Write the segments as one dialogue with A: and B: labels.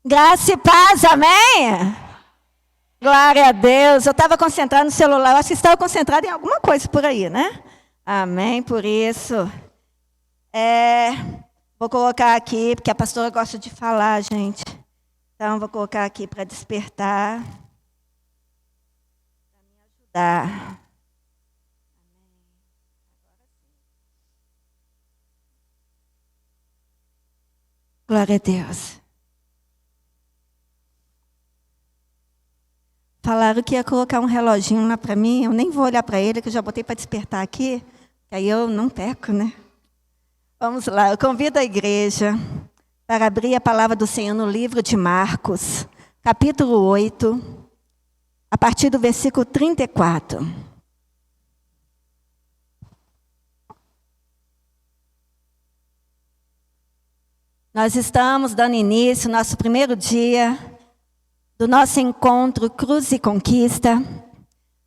A: Graça e paz, amém? Glória a Deus. Eu estava concentrada no celular, eu acho que estava concentrada em alguma coisa por aí, né? Amém, por isso. Vou colocar aqui, porque a pastora gosta de falar, gente. Então, vou colocar aqui para despertar. Para me ajudar. Glória a Deus. Falaram que ia colocar um reloginho lá para mim, eu nem vou olhar para ele, que eu já botei para despertar aqui, que aí eu não peco, né? Vamos lá, eu convido a igreja para abrir a palavra do Senhor no livro de Marcos, capítulo 8, a partir do versículo 34. Nós estamos dando início, nosso primeiro dia do nosso encontro Cruz e Conquista.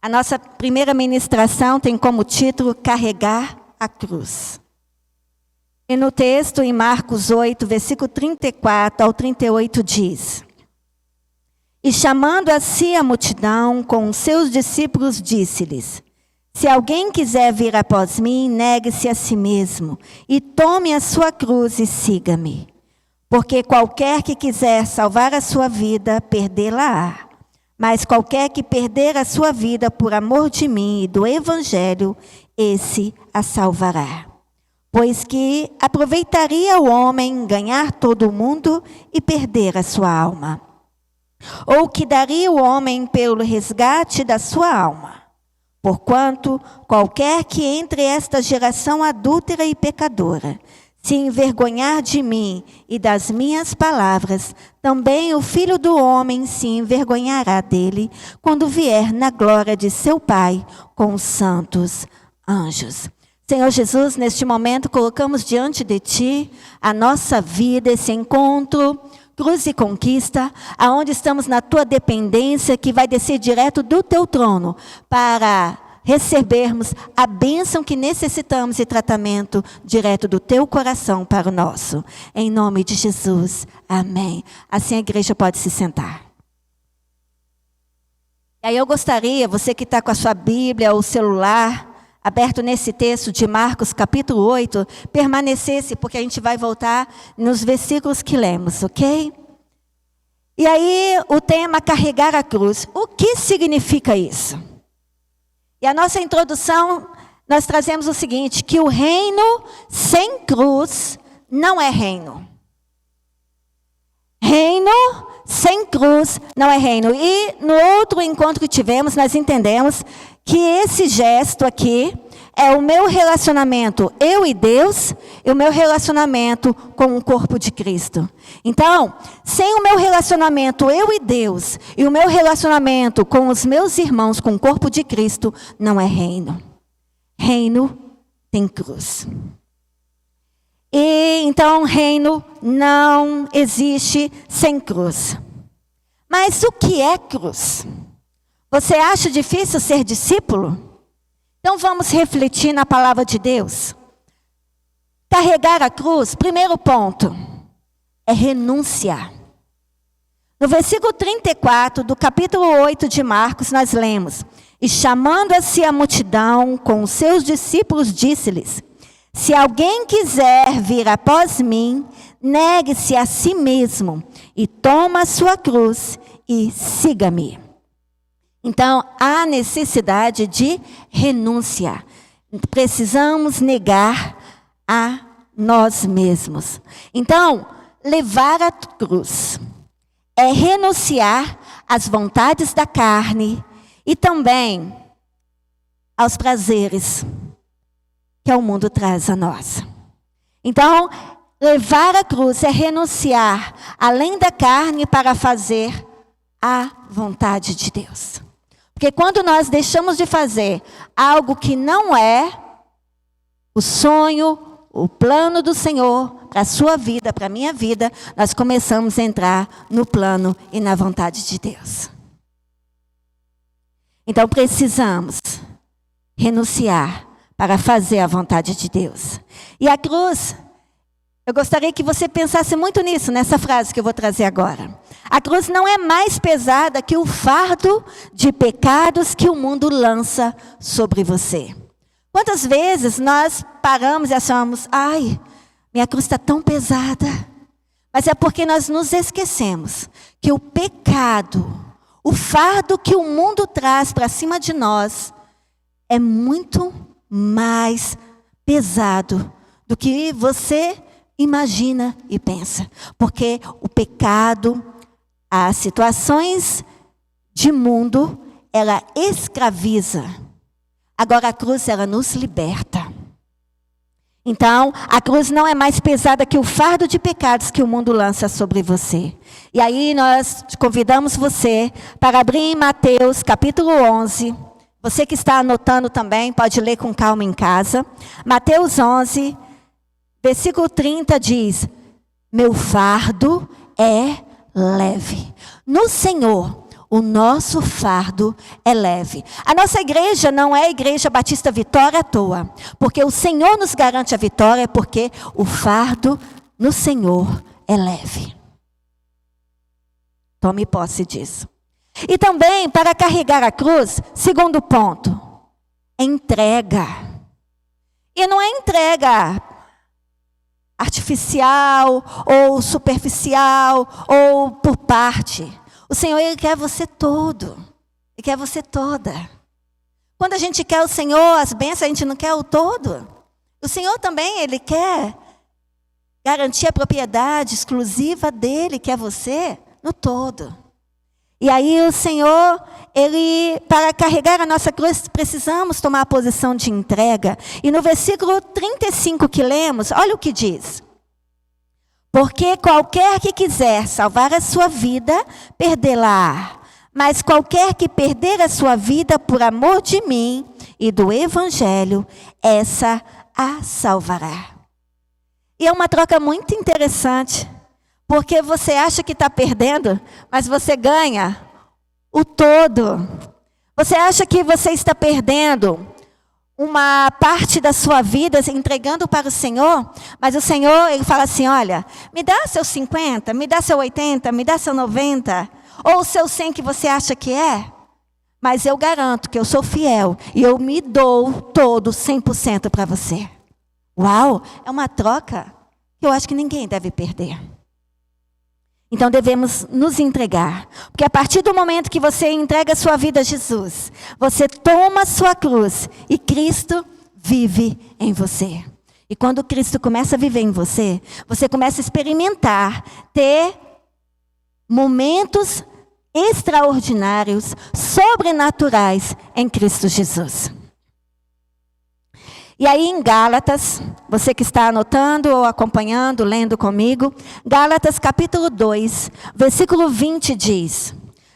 A: A nossa primeira ministração tem como título Carregar a Cruz. E no texto, em Marcos 8, versículo 34 ao 38, diz: E chamando a si a multidão com os seus discípulos, disse-lhes: Se alguém quiser vir após mim, negue-se a si mesmo, e tome a sua cruz e siga-me. Porque qualquer que quiser salvar a sua vida, perdê-la-á. Mas qualquer que perder a sua vida por amor de mim e do Evangelho, esse a salvará. Pois que aproveitaria o homem ganhar todo o mundo e perder a sua alma? Ou que daria o homem pelo resgate da sua alma? Porquanto qualquer que entre esta geração adúltera e pecadora se envergonhar de mim e das minhas palavras, também o Filho do Homem se envergonhará dele, quando vier na glória de seu Pai com os santos anjos. Senhor Jesus, neste momento colocamos diante de Ti a nossa vida, esse encontro, Cruz e Conquista, aonde estamos na Tua dependência, que vai descer direto do Teu trono, para recebermos a bênção que necessitamos e tratamento direto do Teu coração para o nosso. Em nome de Jesus, amém. Assim a igreja pode se sentar. E aí eu gostaria, você que está com a sua Bíblia ou celular aberto nesse texto de Marcos capítulo 8, permanecesse, porque a gente vai voltar nos versículos que lemos, ok? E aí o tema carregar a cruz. O que significa isso? E a nossa introdução, nós trazemos o seguinte, que o reino sem cruz não é reino. Reino sem cruz não é reino. E no outro encontro que tivemos, nós entendemos que esse gesto aqui é o meu relacionamento, eu e Deus, e o meu relacionamento com o corpo de Cristo. Então, sem o meu relacionamento, eu e Deus, e o meu relacionamento com os meus irmãos, com o corpo de Cristo, não é reino. Reino tem cruz. E então, reino não existe sem cruz. Mas o que é cruz? Você acha difícil ser discípulo? Então vamos refletir na palavra de Deus. Carregar a cruz, primeiro ponto, é renunciar. No versículo 34 do capítulo 8 de Marcos, nós lemos: E chamando a si a multidão com os seus discípulos, disse-lhes: Se alguém quiser vir após mim, negue-se a si mesmo, e toma a sua cruz e siga-me. Então, há necessidade de renúncia. Precisamos negar a nós mesmos. Então, levar a cruz é renunciar às vontades da carne e também aos prazeres que o mundo traz a nós. Então, levar a cruz é renunciar além da carne para fazer a vontade de Deus. Porque quando nós deixamos de fazer algo que não é o sonho, o plano do Senhor para a sua vida, para a minha vida, nós começamos a entrar no plano e na vontade de Deus. Então precisamos renunciar para fazer a vontade de Deus. E a cruz, Eu gostaria que você pensasse muito nisso, nessa frase que eu vou trazer agora. A cruz não é mais pesada que o fardo de pecados que o mundo lança sobre você. Quantas vezes nós paramos e achamos, ai, minha cruz está tão pesada. Mas é porque nós nos esquecemos que o pecado, o fardo que o mundo traz para cima de nós, é muito mais pesado do que você imagina e pensa. Porque o pecado, as situações de mundo, ela escraviza. Agora a cruz, ela nos liberta. Então, a cruz não é mais pesada que o fardo de pecados que o mundo lança sobre você. E aí nós convidamos você para abrir em Mateus capítulo 11. Você que está anotando também, pode ler com calma em casa. Mateus 11, versículo 30 diz: meu fardo é leve. No Senhor, o nosso fardo é leve. A nossa igreja não é a Igreja Batista Vitória à toa. Porque o Senhor nos garante a vitória, porque o fardo no Senhor é leve. Tome posse disso. E também, para carregar a cruz, segundo ponto, entrega. E não é entrega artificial, ou superficial, ou por parte. O Senhor, Ele quer você todo. Ele quer você toda. Quando a gente quer o Senhor, as bênçãos, a gente não quer o todo. O Senhor também, Ele quer garantir a propriedade exclusiva dEle, que é você, no todo. E aí o Senhor, Ele, para carregar a nossa cruz, precisamos tomar a posição de entrega. E no versículo 35 que lemos, olha o que diz. Porque qualquer que quiser salvar a sua vida, perdê-la. Mas qualquer que perder a sua vida por amor de mim e do Evangelho, essa a salvará. E é uma troca muito interessante. Porque você acha que está perdendo, mas você ganha o todo. Você acha que você está perdendo uma parte da sua vida, entregando para o Senhor, mas o Senhor, Ele fala assim, olha, me dá seus 50, me dá seu 80, me dá seu 90, ou o seu 100 que você acha que é, mas eu garanto que eu sou fiel e eu me dou todo 100% para você. Uau, é uma troca que eu acho que ninguém deve perder. Então devemos nos entregar, porque a partir do momento que você entrega a sua vida a Jesus, você toma a sua cruz e Cristo vive em você. E quando Cristo começa a viver em você, você começa a experimentar, ter momentos extraordinários, sobrenaturais em Cristo Jesus. E aí em Gálatas, você que está anotando ou acompanhando, lendo comigo, Gálatas capítulo 2, versículo 20 diz: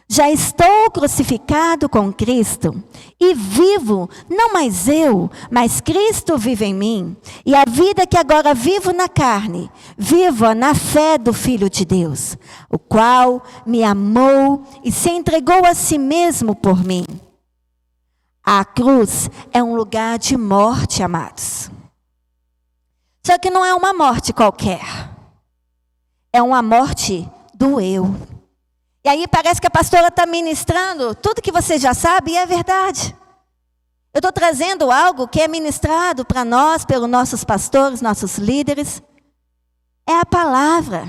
A: já estou crucificado com Cristo e vivo, não mais eu, mas Cristo vive em mim. E a vida que agora vivo na carne, vivo na fé do Filho de Deus, o qual me amou e se entregou a si mesmo por mim. A cruz é um lugar de morte, amados. Só que não é uma morte qualquer. É uma morte do eu. E aí parece que a pastora está ministrando tudo que você já sabe e é verdade. Eu estou trazendo algo que é ministrado para nós, pelos nossos pastores, nossos líderes. É a palavra.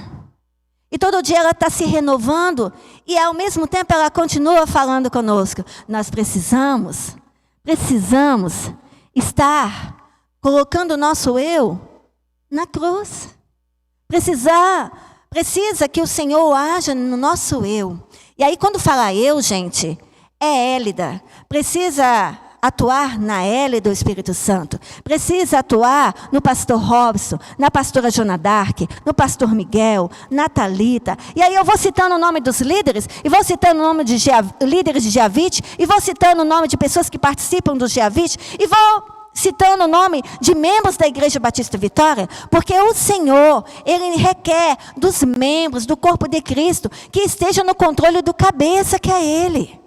A: E todo dia ela está se renovando e ao mesmo tempo ela continua falando conosco. Nós precisamos estar colocando o nosso eu na cruz. Precisa que o Senhor haja no nosso eu. E aí quando fala eu, gente, é Hélida. Precisa atuar na Hélida do Espírito Santo. Precisa atuar no pastor Robson, na pastora Jona Dark, no pastor Miguel, na Thalita. E aí eu vou citando o nome dos líderes, e vou citando o nome de líderes de Giavite, e vou citando o nome de pessoas que participam do Giavite, e vou citando o nome de membros da Igreja Batista Vitória, porque o Senhor, Ele requer dos membros do corpo de Cristo que estejam no controle do cabeça, que é Ele.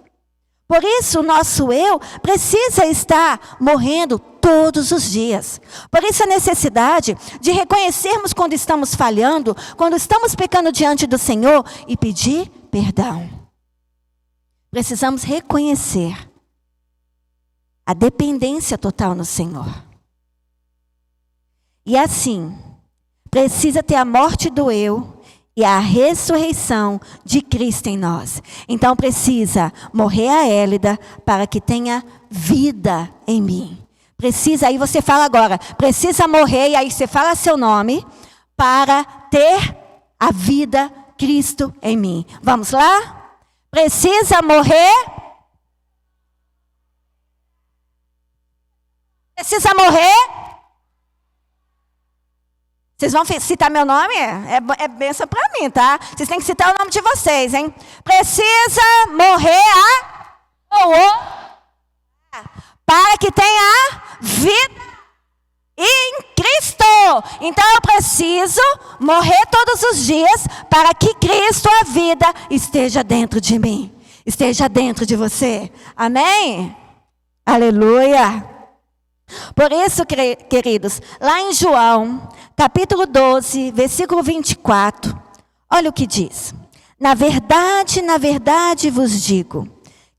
A: Por isso, o nosso eu precisa estar morrendo todos os dias. Por isso, a necessidade de reconhecermos quando estamos falhando, quando estamos pecando diante do Senhor e pedir perdão. Precisamos reconhecer a dependência total no Senhor. E assim, precisa ter a morte do eu e a ressurreição de Cristo em nós. Então precisa morrer a Hélida para que tenha vida em mim. Precisa, aí você fala agora, precisa morrer, e aí você fala seu nome, para ter a vida Cristo em mim. Vamos lá? Precisa morrer. Precisa morrer. Vocês vão citar meu nome? É benção para mim, tá? Vocês têm que citar o nome de vocês, hein? Precisa morrer para que tenha vida em Cristo. Então eu preciso morrer todos os dias para que Cristo, a vida, esteja dentro de mim, esteja dentro de você. Amém? Aleluia. Por isso, queridos, lá em João, capítulo 12, versículo 24, olha o que diz. Na verdade vos digo,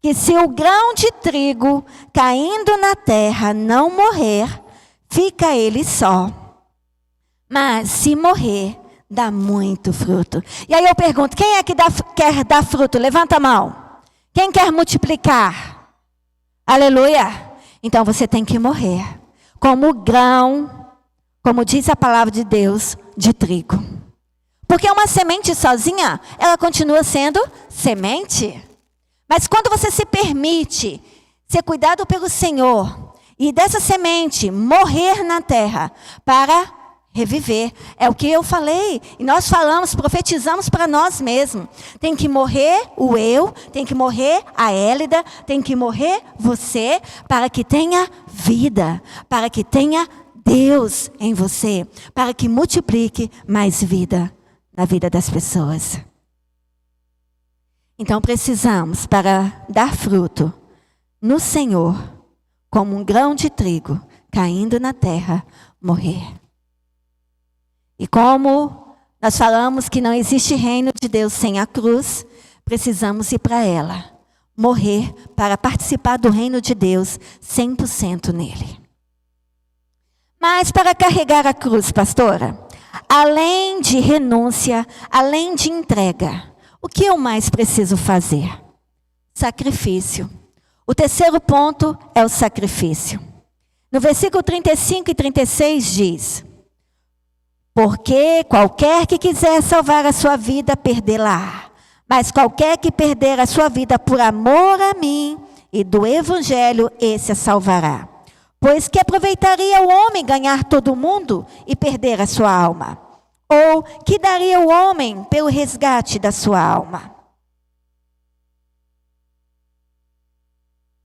A: que se o grão de trigo caindo na terra não morrer, fica ele só. Mas se morrer, dá muito fruto. E aí eu pergunto, quem é que quer dar fruto? Levanta a mão. Quem quer multiplicar? Aleluia. Então você tem que morrer, como grão, como diz a palavra de Deus, de trigo. Porque uma semente sozinha, ela continua sendo semente. Mas quando você se permite ser cuidado pelo Senhor, e dessa semente morrer na terra para reviver, é o que eu falei, e nós falamos, profetizamos para nós mesmos. Tem que morrer o eu, tem que morrer a Hélida, tem que morrer você, para que tenha vida, para que tenha Deus em você, para que multiplique mais vida na vida das pessoas. Então precisamos, para dar fruto no Senhor, como um grão de trigo caindo na terra, morrer. E como nós falamos que não existe reino de Deus sem a cruz, precisamos ir para ela, morrer para participar do reino de Deus 100% nele. Mas para carregar a cruz, pastora, além de renúncia, além de entrega, o que eu mais preciso fazer? Sacrifício. O terceiro ponto é o sacrifício. No versículo 35 e 36 diz: porque qualquer que quiser salvar a sua vida, perdê-la. Mas qualquer que perder a sua vida por amor a mim e do evangelho, esse a salvará. Pois que aproveitaria o homem ganhar todo o mundo e perder a sua alma? Ou que daria o homem pelo resgate da sua alma?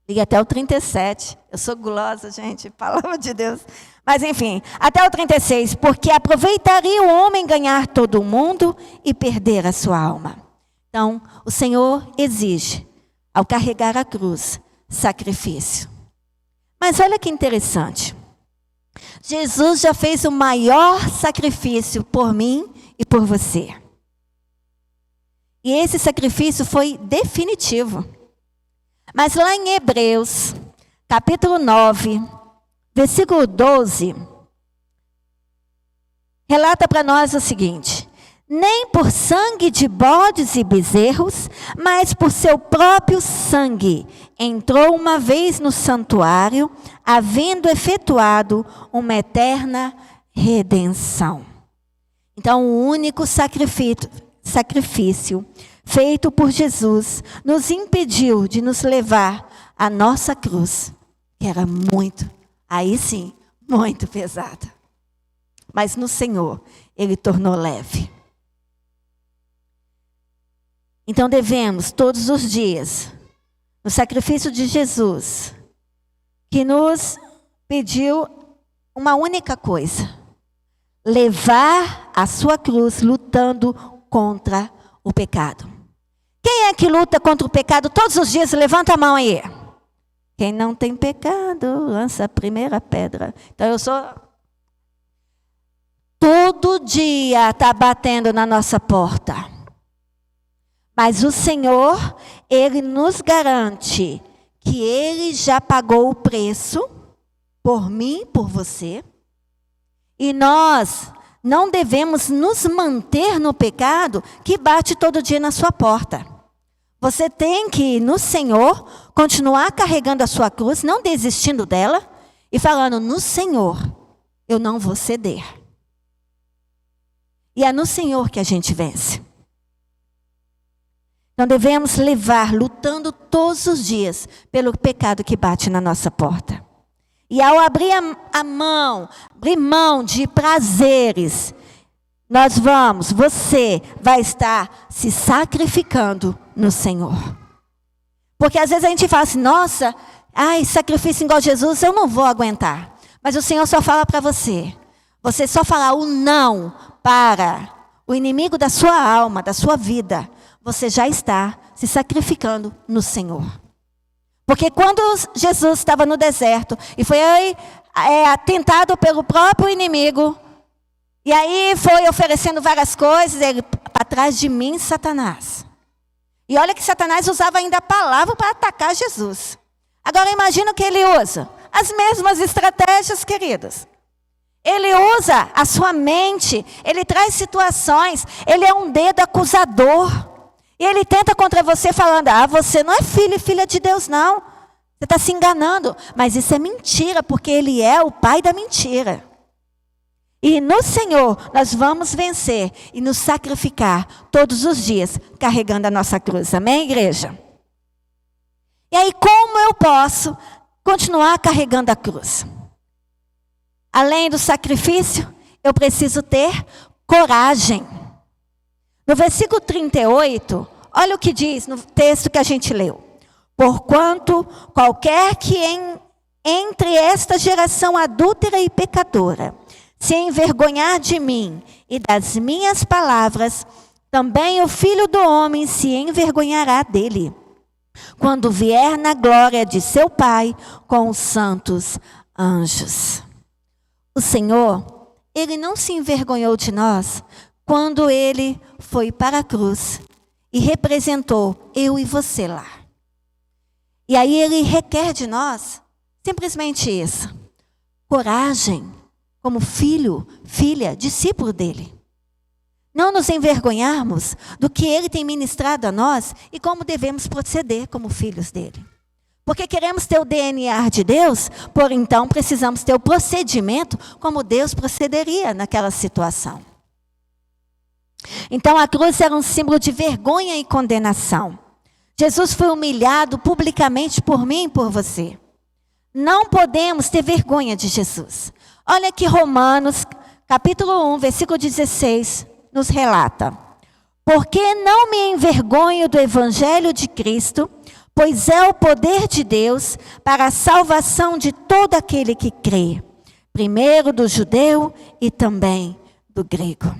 A: E até o 37. Eu sou gulosa, gente, palavra de Deus. Mas enfim, até o 36. Porque aproveitaria o homem ganhar todo o mundo e perder a sua alma. Então, o Senhor exige, ao carregar a cruz, sacrifício. Mas olha que interessante. Jesus já fez o maior sacrifício por mim e por você. E esse sacrifício foi definitivo. Mas lá em Hebreus, capítulo 9, versículo 12, relata para nós o seguinte: nem por sangue de bodes e bezerros, mas por seu próprio sangue, entrou uma vez no santuário, havendo efetuado uma eterna redenção. Então, o único sacrifício feito por Jesus nos impediu de nos levar à nossa cruz, que era muito, aí sim, muito pesada. Mas no Senhor, Ele tornou leve. Então devemos, todos os dias, no sacrifício de Jesus, que nos pediu uma única coisa: levar a sua cruz lutando contra o pecado. Quem é que luta contra o pecado todos os dias? Levanta a mão aí. Quem não tem pecado, lança a primeira pedra. Então eu sou... Todo dia está batendo na nossa porta. Mas o Senhor, Ele nos garante que Ele já pagou o preço por mim, por você. E nós não devemos nos manter no pecado que bate todo dia na sua porta. Você tem que, no Senhor, continuar carregando a sua cruz, não desistindo dela, e falando, no Senhor, eu não vou ceder. E é no Senhor que a gente vence. Então devemos levar, lutando todos os dias, pelo pecado que bate na nossa porta. E ao abrir mão de prazeres, você vai estar se sacrificando no Senhor. Porque às vezes a gente fala assim, nossa, sacrifício igual Jesus, eu não vou aguentar. Mas o Senhor só fala para você. Você só falar o não para o inimigo da sua alma, da sua vida, você já está se sacrificando no Senhor. Porque quando Jesus estava no deserto e foi tentado pelo próprio inimigo, e aí foi oferecendo várias coisas, ele, para trás de mim, Satanás. E olha que Satanás usava ainda a palavra para atacar Jesus. Agora imagina o que ele usa. As mesmas estratégias, queridos. Ele usa a sua mente, ele traz situações, ele é um dedo acusador. E ele tenta contra você falando, você não é filho e filha de Deus não. Você está se enganando. Mas isso é mentira, porque ele é o pai da mentira. E no Senhor nós vamos vencer e nos sacrificar todos os dias, carregando a nossa cruz. Amém, igreja? E aí como eu posso continuar carregando a cruz? Além do sacrifício, eu preciso ter coragem. No versículo 38, olha o que diz no texto que a gente leu. Porquanto qualquer que entre esta geração adúltera e pecadora se envergonhar de mim e das minhas palavras, também o Filho do Homem se envergonhará dele, quando vier na glória de seu Pai com os santos anjos. O Senhor, Ele não se envergonhou de nós quando Ele foi para a cruz e representou eu e você lá. E aí Ele requer de nós simplesmente isso. Coragem, como filho, filha, discípulo dEle. Não nos envergonharmos do que Ele tem ministrado a nós e como devemos proceder como filhos dEle. Porque queremos ter o DNA de Deus, por então precisamos ter o procedimento como Deus procederia naquela situação. Então a cruz era um símbolo de vergonha e condenação. Jesus foi humilhado publicamente por mim e por você. Não podemos ter vergonha de Jesus. Olha que Romanos, capítulo 1, versículo 16, nos relata. Porque não me envergonho do evangelho de Cristo, pois é o poder de Deus para a salvação de todo aquele que crê, primeiro do judeu e também do grego.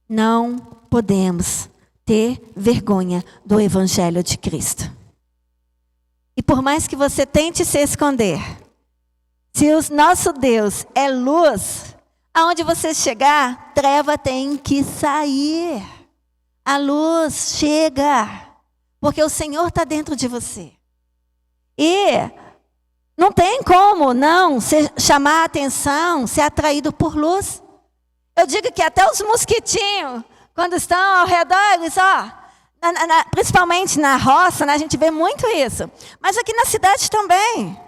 A: Não podemos ter vergonha do evangelho de Cristo. E por mais que você tente se esconder, se o nosso Deus é luz, aonde você chegar, treva tem que sair. A luz chega. Porque o Senhor está dentro de você. E não tem como não chamar a atenção, ser atraído por luz. Eu digo que até os mosquitinhos, quando estão ao redor, eles, principalmente na roça, né, a gente vê muito isso. Mas aqui na cidade também.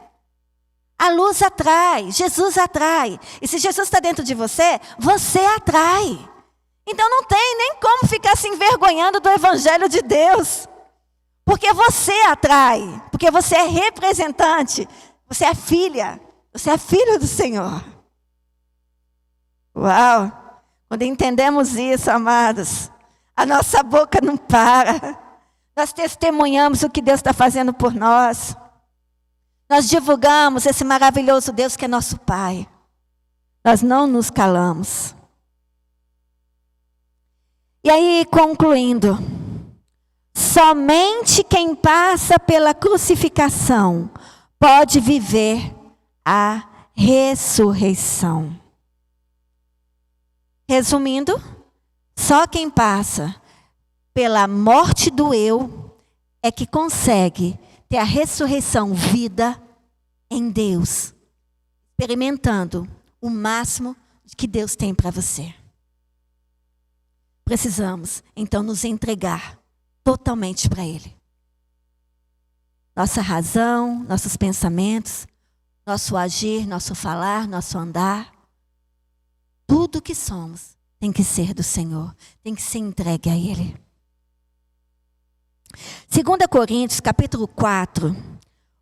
A: A luz atrai, Jesus atrai. E se Jesus está dentro de você, você atrai. Então não tem nem como ficar se envergonhando do evangelho de Deus. Porque você atrai, porque você é representante, você é filha, você é filho do Senhor. Uau! Quando entendemos isso, amados, a nossa boca não para. Nós testemunhamos o que Deus está fazendo por nós. Nós divulgamos esse maravilhoso Deus que é nosso Pai. Nós não nos calamos. E aí, concluindo, Somente quem passa pela crucificação pode viver a ressurreição. Resumindo, só quem passa pela morte do eu é que consegue ter a ressurreição, vida em Deus, experimentando o máximo que Deus tem para você. Precisamos, então, nos entregar totalmente para Ele. Nossa razão, nossos pensamentos, nosso agir, nosso falar, nosso andar, tudo que somos tem que ser do Senhor, tem que ser entregue a Ele. 2 Coríntios, capítulo 4,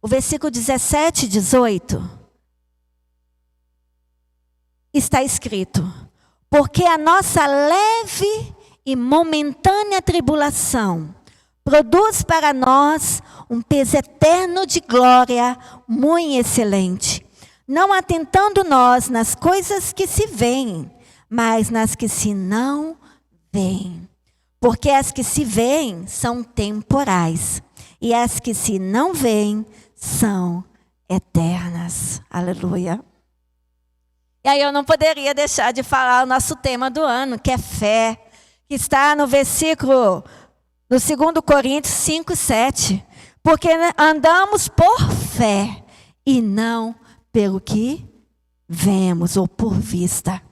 A: o versículo 17 e 18, está escrito: porque a nossa leve e momentânea tribulação produz para nós um peso eterno de glória muito excelente, não atentando nós nas coisas que se veem, mas nas que se não veem. Porque as que se veem são temporais, e as que se não veem são eternas. Aleluia. E aí eu não poderia deixar de falar o nosso tema do ano, que é fé, que está no versículo, no 2 Coríntios 5, 7. Porque andamos por fé e não pelo que vemos ou por vista.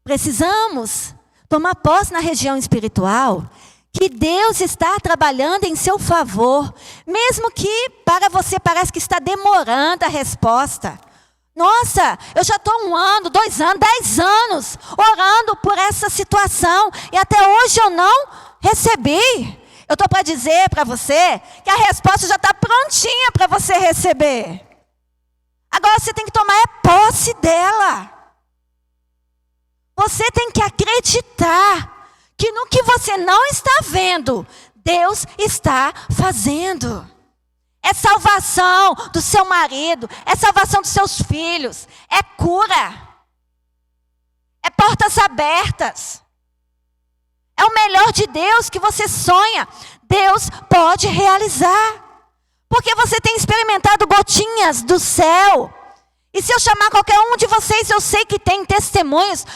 A: Precisamos tomar posse na região espiritual que Deus está trabalhando em seu favor, mesmo que para você parece que está demorando a resposta. Nossa, eu já estou 1 ano, 2 anos, 10 anos orando por essa situação e até hoje eu não recebi. Eu estou para dizer para você que a resposta já está prontinha para você receber. Agora você tem que tomar posse dela. Você tem que acreditar que no que você não está vendo, Deus está fazendo. É salvação do seu marido, é salvação dos seus filhos, é cura, é portas abertas. É o melhor de Deus que você sonha, Deus pode realizar. Porque você tem experimentado gotinhas do céu. E se eu chamar qualquer um de vocês, eu sei que tem testemunhos,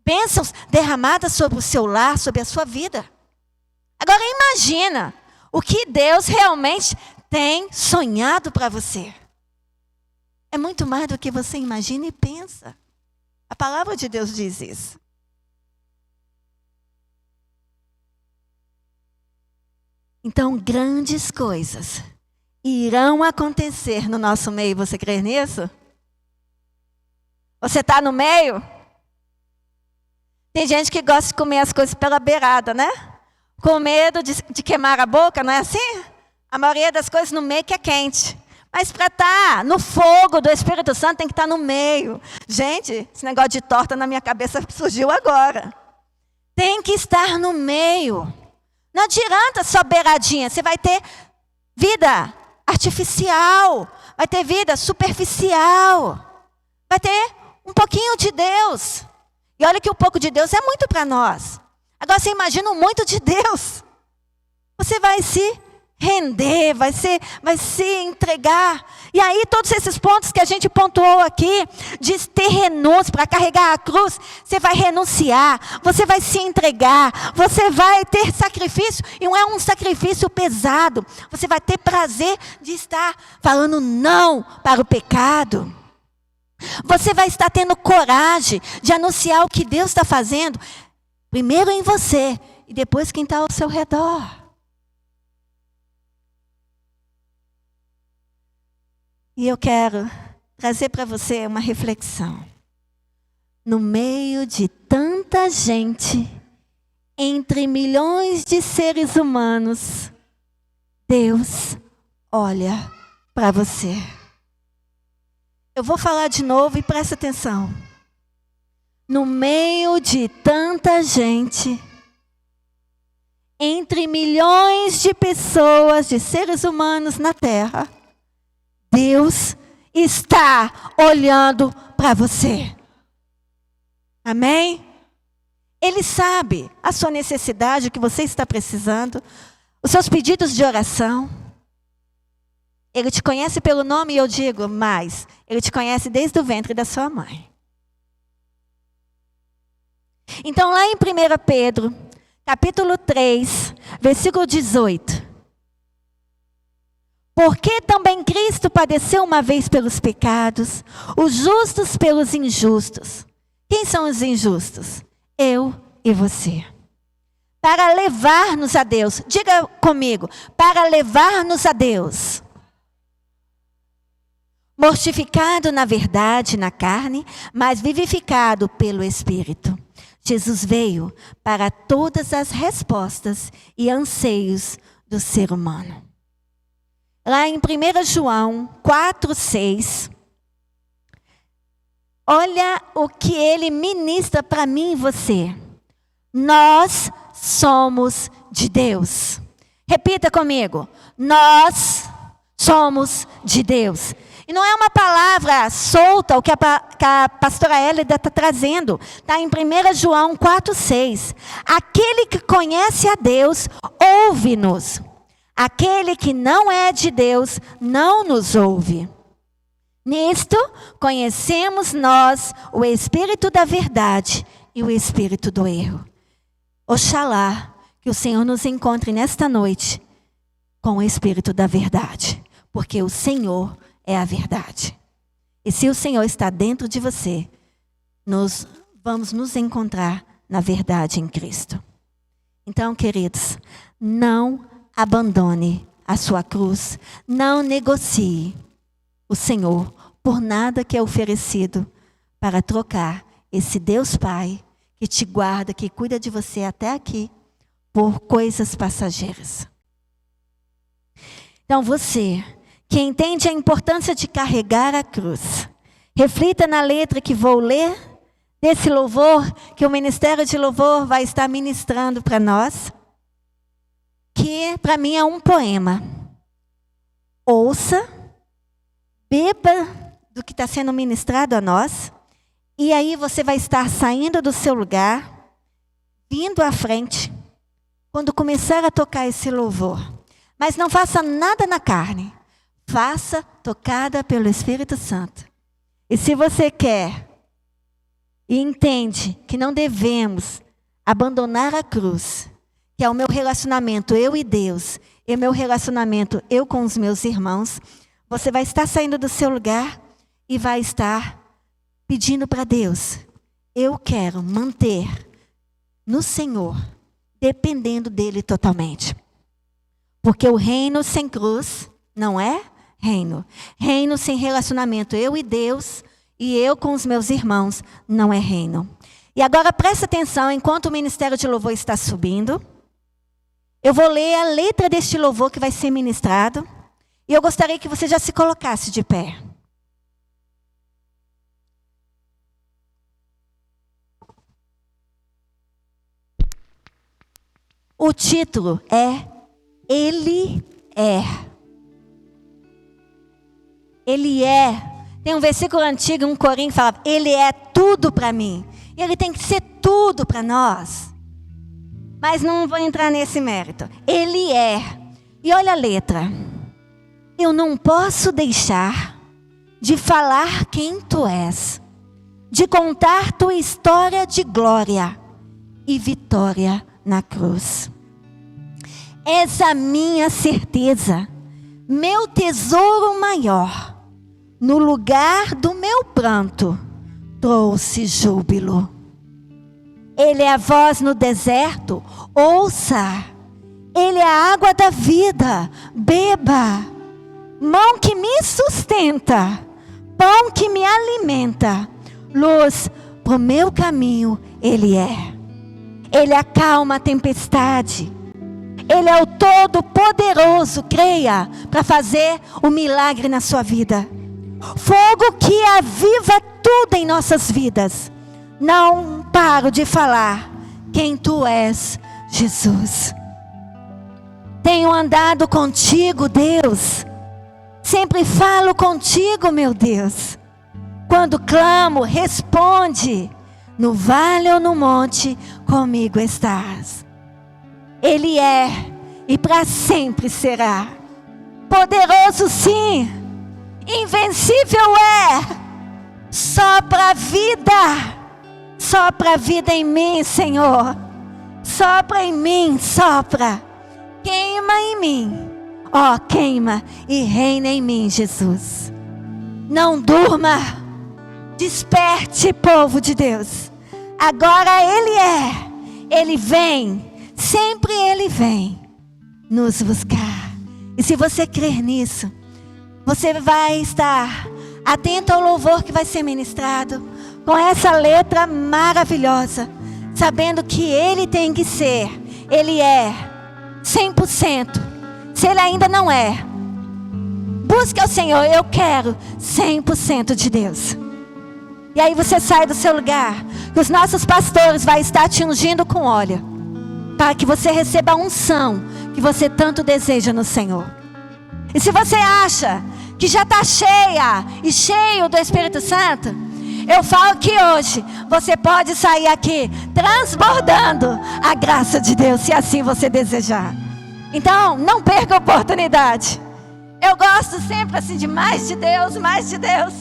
A: bênçãos derramadas sobre o seu lar, sobre a sua vida. Agora imagina o que Deus realmente tem sonhado para você. É muito mais do que você imagina e pensa. A palavra de Deus diz isso. Então, grandes coisas irão acontecer no nosso meio. Você crê nisso? Você está no meio? Tem gente que gosta de comer as coisas pela beirada, né? Com medo de queimar a boca, não é assim? A maioria das coisas no meio que é quente. Mas para estar no fogo do Espírito Santo tem que estar no meio. Gente, esse negócio de torta na minha cabeça surgiu agora. Tem que estar no meio. Não adianta só beiradinha. Você vai ter vida artificial. Vai ter vida superficial. Vai ter um pouquinho de Deus. E olha que o pouco de Deus é muito para nós. Agora você imagina o muito de Deus. Você vai se render, vai se entregar. E aí todos esses pontos que a gente pontuou aqui, de ter renúncia para carregar a cruz, você vai renunciar, você vai se entregar, você vai ter sacrifício, e não é um sacrifício pesado, você vai ter prazer de estar falando não para o pecado. Você vai estar tendo coragem de anunciar o que Deus está fazendo, primeiro em você e depois quem está ao seu redor. E eu quero trazer para você uma reflexão. No meio de tanta gente, entre milhões de seres humanos, Deus olha para você. Eu vou falar de novo e presta atenção. No meio de tanta gente, entre milhões de pessoas, de seres humanos na Terra, Deus está olhando para você. Amém? Ele sabe a sua necessidade, o que você está precisando, os seus pedidos de oração. Ele te conhece pelo nome e eu digo mais, Ele te conhece desde o ventre da sua mãe. Então lá em 1 Pedro, capítulo 3, versículo 18. Porque também Cristo padeceu uma vez pelos pecados, os justos pelos injustos. Quem são os injustos? Eu e você. Para levar-nos a Deus. Diga comigo, para levar-nos a Deus. Mortificado na verdade, na carne, mas vivificado pelo Espírito. Jesus veio para todas as respostas e anseios do ser humano. Lá em 1 João 4:6, olha o que ele ministra para mim e você. Nós somos de Deus. Repita comigo. Nós somos de Deus. E não é uma palavra solta o que a pastora Hélida está trazendo. Está em 1 João 4:6. Aquele que conhece a Deus, ouve-nos. Aquele que não é de Deus, não nos ouve. Nisto, conhecemos nós o Espírito da verdade e o Espírito do erro. Oxalá que o Senhor nos encontre nesta noite com o Espírito da verdade. Porque o Senhor é a verdade. E se o Senhor está dentro de você, nós vamos nos encontrar na verdade em Cristo. Então, queridos, não abandone a sua cruz, não negocie o Senhor por nada que é oferecido para trocar esse Deus Pai que te guarda, que cuida de você até aqui, por coisas passageiras. Então você, que entende a importância de carregar a cruz, reflita na letra que vou ler desse louvor, que o Ministério de Louvor vai estar ministrando para nós, que para mim é um poema. Ouça, beba do que está sendo ministrado a nós, e aí você vai estar saindo do seu lugar, vindo à frente, quando começar a tocar esse louvor. Mas não faça nada na carne, faça tocada pelo Espírito Santo. E se você quer e entende que não devemos abandonar a cruz, que é o meu relacionamento eu e Deus, e o meu relacionamento eu com os meus irmãos, você vai estar saindo do seu lugar e vai estar pedindo para Deus, eu quero manter no Senhor, dependendo dele totalmente. Porque o reino sem cruz não é reino. Reino sem relacionamento eu e Deus, e eu com os meus irmãos, não é reino. E agora presta atenção, enquanto o Ministério de Louvor está subindo, eu vou ler a letra deste louvor que vai ser ministrado, e eu gostaria que você já se colocasse de pé. O título é Ele é. Ele é. Tem um versículo antigo, um corinho que fala, Ele é tudo para mim. E Ele tem que ser tudo para nós. Mas não vou entrar nesse mérito. Ele é. E olha a letra. Eu não posso deixar de falar quem tu és, de contar tua história de glória e vitória na cruz. És a minha certeza, meu tesouro maior. No lugar do meu pranto, trouxe júbilo. Ele é a voz no deserto, ouça. Ele é a água da vida, beba. Mão que me sustenta, pão que me alimenta. Luz pro meu caminho, Ele é. Ele acalma a tempestade. Ele é o Todo-Poderoso, creia, para fazer o milagre na sua vida. Fogo que aviva tudo em nossas vidas. Não paro de falar quem tu és, Jesus. Tenho andado contigo, Deus. Sempre falo contigo, meu Deus. Quando clamo, responde. No vale ou no monte, comigo estás. Ele é e para sempre será. Poderoso sim, invencível é. Sopra a vida em mim, Senhor. Sopra em mim, sopra. Queima em mim, ó, queima e reina em mim, Jesus. Não durma, desperte, povo de Deus. Agora Ele vem, sempre Ele vem nos buscar. E se você crer nisso, você vai estar atento ao louvor que vai ser ministrado, com essa letra maravilhosa, sabendo que Ele tem que ser, Ele é 100%. Se Ele ainda não é, busque ao Senhor. Eu quero 100% de Deus. E aí você sai do seu lugar, que os nossos pastores vão estar te ungindo com óleo, para que você receba a unção que você tanto deseja no Senhor. E se você acha que já está cheia e cheio do Espírito Santo, eu falo que hoje você pode sair aqui transbordando a graça de Deus, se assim você desejar. Então, não perca a oportunidade. Eu gosto sempre assim de mais de Deus, mais de Deus.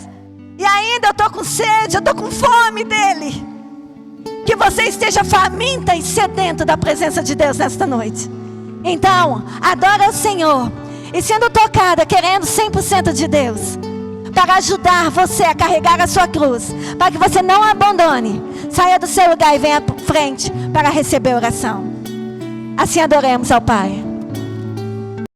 A: E ainda eu estou com sede, eu estou com fome dEle. Que você esteja faminta e sedento da presença de Deus nesta noite. Então, adora o Senhor. E sendo tocada, querendo 100% de Deus, para ajudar você a carregar a sua cruz, para que você não abandone, saia do seu lugar e venha à frente para receber oração. Assim adoremos ao Pai.